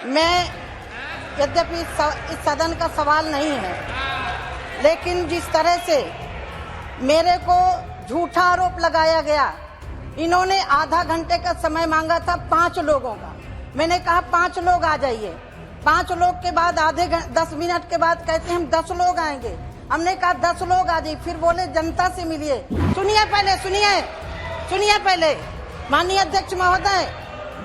मैं यद्यपि इस सदन का सवाल नहीं है, लेकिन जिस तरह से मेरे को झूठा आरोप लगाया गया, इन्होंने आधा घंटे का समय मांगा था 5 लोगों का। मैंने कहा 5 लोग आ जाइए। 5 लोग के बाद 10 मिनट के बाद कहते हैं हम 10 लोग आएंगे। हमने कहा 10 लोग आ जाइए। फिर बोले जनता से मिलिए। सुनिए पहले माननीय अध्यक्ष महोदय,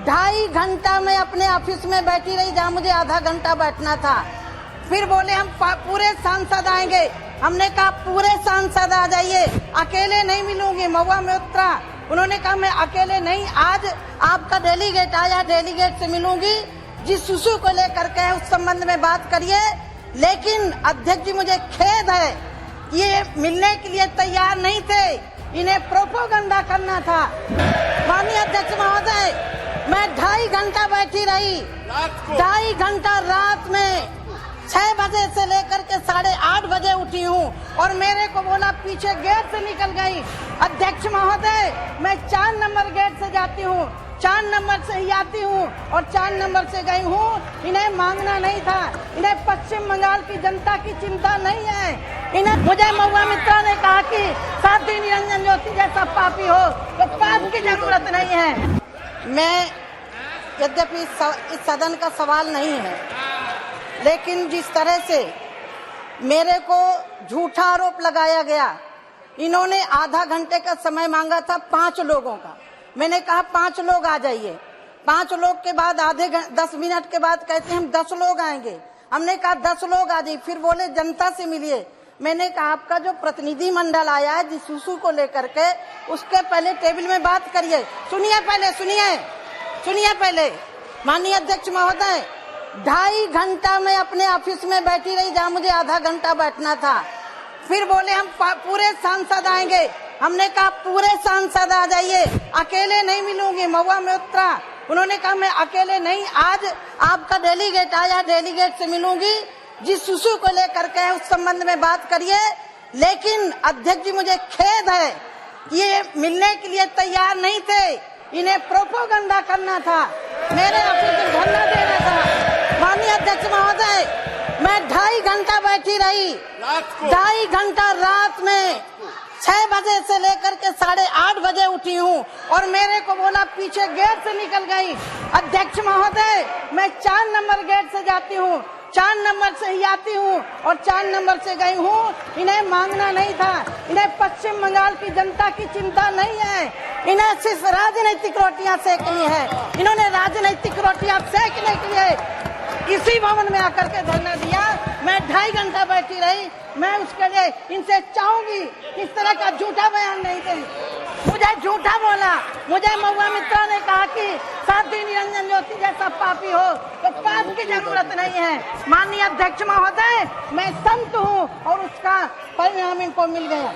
2.5 घंटा मैं अपने ऑफिस में बैठी रही जहाँ मुझे आधा घंटा बैठना था। फिर बोले हम पूरे सांसद आएंगे। हमने कहा पूरे सांसद आ जाइए, अकेले नहीं मिलूंगी। महुआ में उतरा, उन्होंने कहा मैं अकेले नहीं, आज आपका डेलीगेट आया, डेलीगेट से मिलूंगी। जिस इशू को लेकर के उस संबंध में बात करिए। लेकिन अध्यक्ष जी, मुझे खेद है, ये मिलने के लिए तैयार नहीं थे, इन्हें प्रोपोगंडा करना था। माननीय अध्यक्ष महोदय, मैं 2.5 घंटा बैठी रही, 2.5 घंटा रात में 6 बजे से लेकर के 8:30 बजे उठी हूँ और मेरे को बोला पीछे गेट से निकल गई। अध्यक्ष महोदय, मैं 4 नंबर गेट से जाती हूँ, 4 नंबर से ही आती हूँ और 4 नंबर से गई हूँ। इन्हें मांगना नहीं था, इन्हें पश्चिम बंगाल की जनता की चिंता नहीं है। इन्हें मुझे महुआ मित्रा ने कहा कि साध्वी निरंजन ज्योति जैसा पापी हो तो पाप की जरूरत नहीं है। मैं यद्यपि इस सदन का सवाल नहीं है, लेकिन जिस तरह से मेरे को झूठा आरोप लगाया गया, इन्होंने आधा घंटे का समय मांगा था 5 लोगों का। मैंने कहा 5 लोग आ जाइए। 5 लोग के बाद 10 मिनट के बाद कहते हैं हम 10 लोग आएंगे। हमने कहा 10 लोग आ जाइए। फिर बोले जनता से मिलिए। मैंने कहा आपका जो प्रतिनिधि मंडल आया है जिस इशू को लेकर के, उसके पहले टेबल में बात करिए। सुनिए पहले माननीय अध्यक्ष महोदय, 2.5 घंटा मैं अपने ऑफिस में बैठी रही जहाँ मुझे आधा घंटा बैठना था। फिर बोले हम पूरे सांसद आएंगे। हमने कहा पूरे सांसद आ जाइए, अकेले नहीं मिलूंगी। महुआ में उतरा, उन्होंने कहा मैं अकेले नहीं, आज आपका डेलीगेट आया, डेलीगेट से मिलूंगी। जिस इशू को लेकर के उस संबंध में बात करिए। लेकिन अध्यक्ष जी, मुझे खेद है, ये मिलने के लिए तैयार नहीं थे, इन्हें प्रोपोगंडा करना था, मेरे ऑफिस में धरना देना था। माननीय अध्यक्ष महोदय, मैं 2.5 घंटा बैठी रही, 2.5 घंटा रात में 6 बजे से लेकर के 8:30 बजे उठी हूँ और मेरे को बोला पीछे गेट से निकल गई। अध्यक्ष महोदय, मैं 4 नंबर गेट से जाती हूँ, 4 नंबर से ही आती हूँ और 4 नंबर से गई हूँ। इन्हें मांगना नहीं था, इन्हें पश्चिम बंगाल की जनता की चिंता नहीं है, इन्हें सिर्फ राजनीतिक रोटियां सेकनी है। इन्होंने राजनीतिक रोटियां सेकने के लिए इसी भवन में आकर के धरना दिया। मैं 2.5 घंटा बैठी रही। मैं उसके लिए इनसे चाहूंगी इस तरह का झूठा बयान नहीं दें। मुझे झूठा बोला, मुझे महुआ मित्रा ने कहा कि साध्वी निरंजन ज्योति जैसा पापी हो तो पाप की जरूरत नहीं है। माननीय अध्यक्ष महोदय, मैं संत हूँ और उसका परिणाम इनको मिल गया।